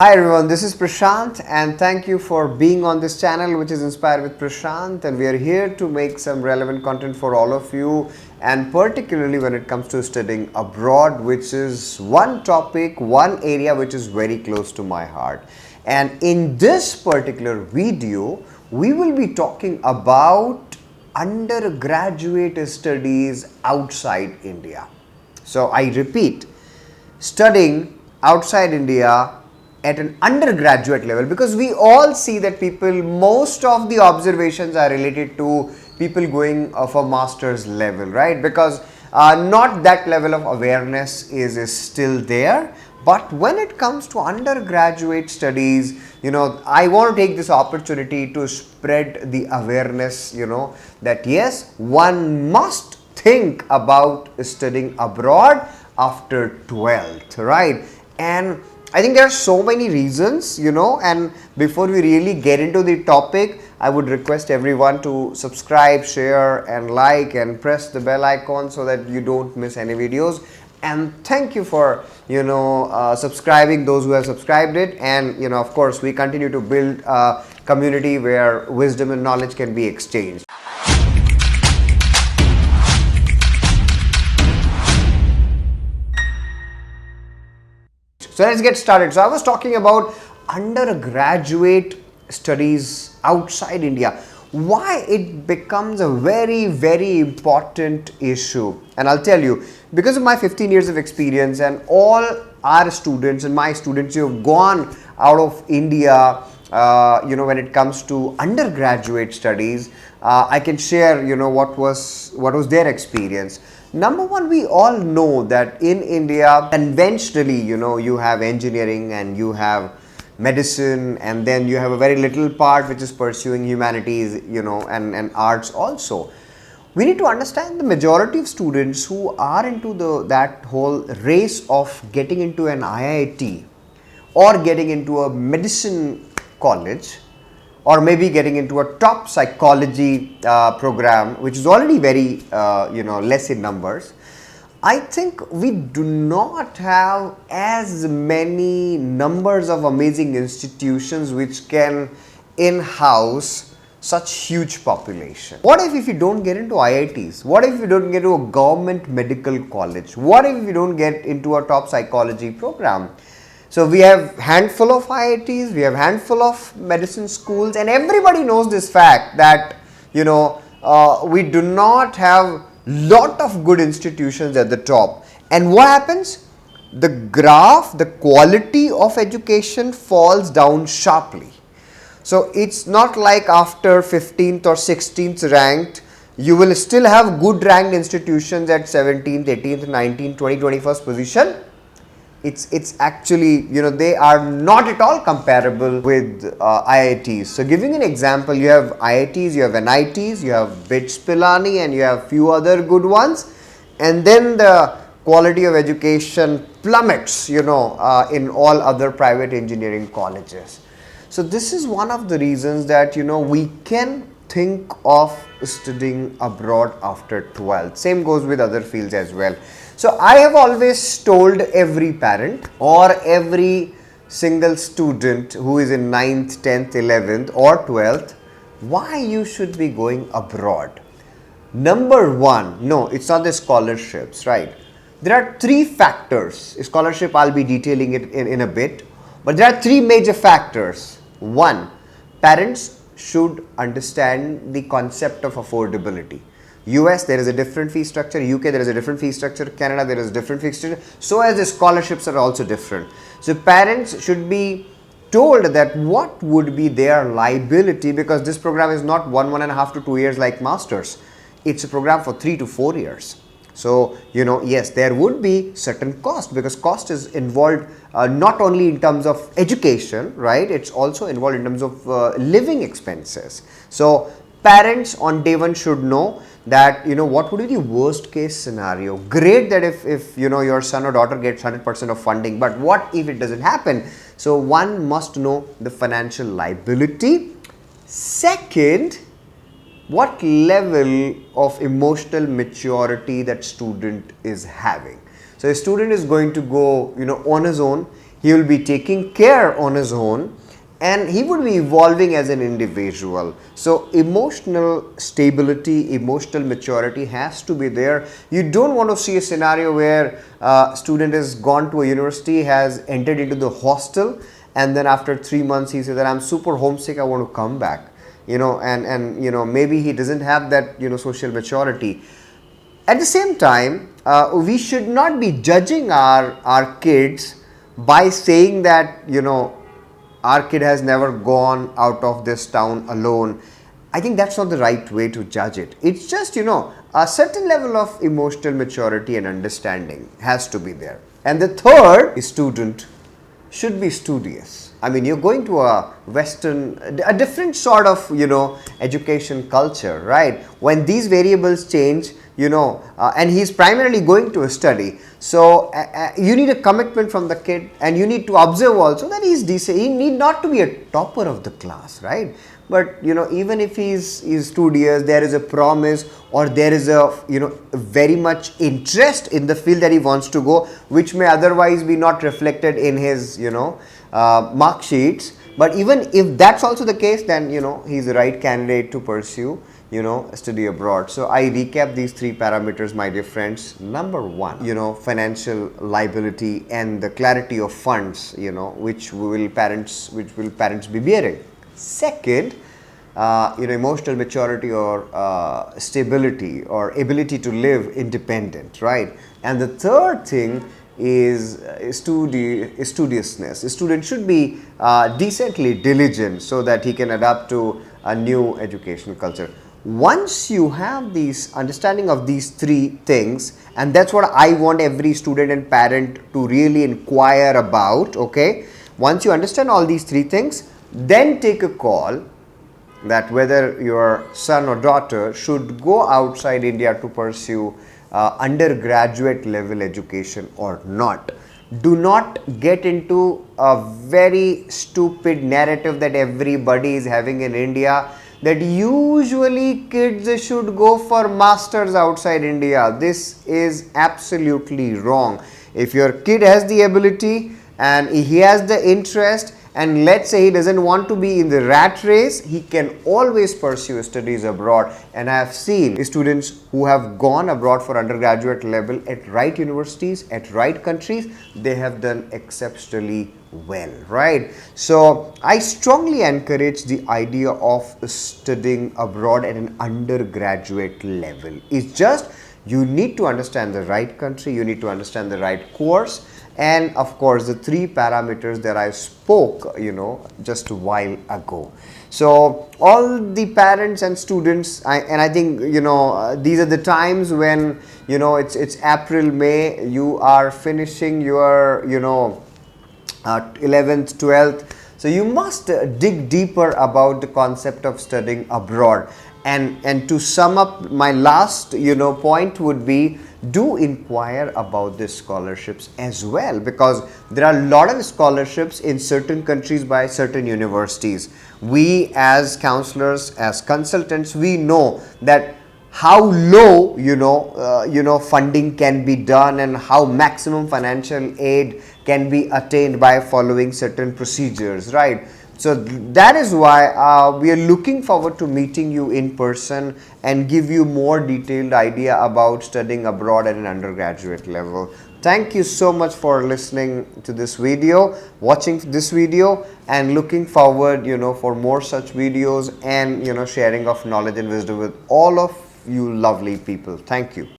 Hi everyone, this is Prashant and thank you for being on this channel which is Inspired with Prashant, and we are here to make some relevant content for all of you, and particularly when it comes to studying abroad, which is one topic, one area which is very close to my heart. And in this particular video, we will be talking about undergraduate studies outside India. So I repeat, studying outside India at an undergraduate level, because we all see that most of the observations are related to people going for master's level, right? Because not that level of awareness is still there. But when it comes to undergraduate studies, I want to take this opportunity to spread the awareness, that yes, one must think about studying abroad after 12th, right? And I think there are so many reasons, and before we really get into the topic, I would request everyone to subscribe, share and like and press the bell icon so that you don't miss any videos. And thank you for, subscribing, those who have subscribed it. And, of course, we continue to build a community where wisdom and knowledge can be exchanged. So let's get started. So I was talking about undergraduate studies outside India, why it becomes a very important issue. And I'll tell you, because of my 15 years of experience and all our students and my students who have gone out of India, when it comes to undergraduate studies, I can share, what was their experience. Number one, we all know that in India, conventionally, you have engineering and you have medicine, and then you have a very little part which is pursuing humanities, and arts also. We need to understand the majority of students who are into that whole race of getting into an IIT or getting into a medicine college, or maybe getting into a top psychology program, which is already very, less in numbers. I think we do not have as many numbers of amazing institutions which can in-house such huge population. What if you don't get into IITs? What if you don't get into a government medical college? What if you don't get into a top psychology program? So we have handful of IITs, we have handful of medicine schools, and everybody knows this fact that, we do not have lot of good institutions at the top. And what happens? The graph, the quality of education falls down sharply. So it's not like after 15th or 16th ranked, you will still have good ranked institutions at 17th, 18th, 19th, 20th, 21st position. It's actually, they are not at all comparable with IITs. So giving an example, you have IITs, you have NITs, you have BITS Pilani, and you have few other good ones, and then the quality of education plummets, in all other private engineering colleges. So this is one of the reasons that, we can think of studying abroad after 12th. Same goes with other fields as well. So I have always told every parent or every single student who is in 9th, 10th, 11th or 12th, why you should be going abroad. Number one, no, it's not the scholarships, right? There are three factors. Scholarship, I'll be detailing it in a bit, but there are three major factors. One, parents should understand the concept of affordability. US, there is a different fee structure. UK, there is a different fee structure. Canada, there is a different fee structure. So as the scholarships are also different. So parents should be told that what would be their liability, because this program is not 1.5 to 2 years like masters. It's a program for 3 to 4 years. So, yes, there would be certain cost, because cost is involved not only in terms of education, right? It's also involved in terms of living expenses. So parents on day one should know that, what would be the worst case scenario. Great that if your son or daughter gets 100% of funding, but what if it doesn't happen? So one must know the financial liability. Second, what level of emotional maturity that student is having. So a student is going to go, on his own. he will be taking care on his own, and he would be evolving as an individual. So emotional stability, emotional maturity has to be there. You don't want to see a scenario where a student has gone to a university, has entered into the hostel, and then after 3 months he says that I'm super homesick, I want to come back, and maybe he doesn't have that social maturity. At the same time, we should not be judging our kids by saying that our kid has never gone out of this town alone. I think that's not the right way to judge it. It's just a certain level of emotional maturity and understanding has to be there. And the third, student should be studious. I mean, you're going to a a different sort of education culture, right? When these variables change, and he's primarily going to a study, so you need a commitment from the kid, and you need to observe also that he's decent. He need not to be a topper of the class, right? But even if he's studious, there is a promise, or there is a very much interest in the field that he wants to go, which may otherwise be not reflected in his mark sheets. But even if that's also the case, then he's the right candidate to pursue study abroad. So I recap these three parameters, my dear friends. Number one, financial liability and the clarity of funds, which will parents be bearing. Second, emotional maturity or stability or ability to live independent, right? And the third thing is studiousness. A student should be decently diligent so that he can adapt to a new educational culture. Once you have these understanding of these three things, and that's what I want every student and parent to really inquire about, okay? Once you understand all these three things, then take a call that whether your son or daughter should go outside India to pursue undergraduate level education or not. Do not get into a very stupid narrative that everybody is having in India, that usually kids should go for masters outside India. This is absolutely wrong. If your kid has the ability and he has the interest, and let's say he doesn't want to be in the rat race, he can always pursue studies abroad. And I have seen students who have gone abroad for undergraduate level at right universities, at right countries, they have done exceptionally well, right? So I strongly encourage the idea of studying abroad at an undergraduate level. It's just you need to understand the right country, you need to understand the right course, and of course the three parameters that I spoke just a while ago. So all the parents and students, I think these are the times when it's April, May, you are finishing your 11th, 12th, so you must dig deeper about the concept of studying abroad. And to sum up, my last point would be, do inquire about these scholarships as well, because there are a lot of scholarships in certain countries by certain universities. We as counselors, as consultants, we know that how low funding can be done and how maximum financial aid can be attained by following certain procedures, right? So that is why we are looking forward to meeting you in person and give you more detailed idea about studying abroad at an undergraduate level. Thank you so much for listening to this video, watching this video, and looking forward for more such videos and sharing of knowledge and wisdom with all of you lovely people. Thank you.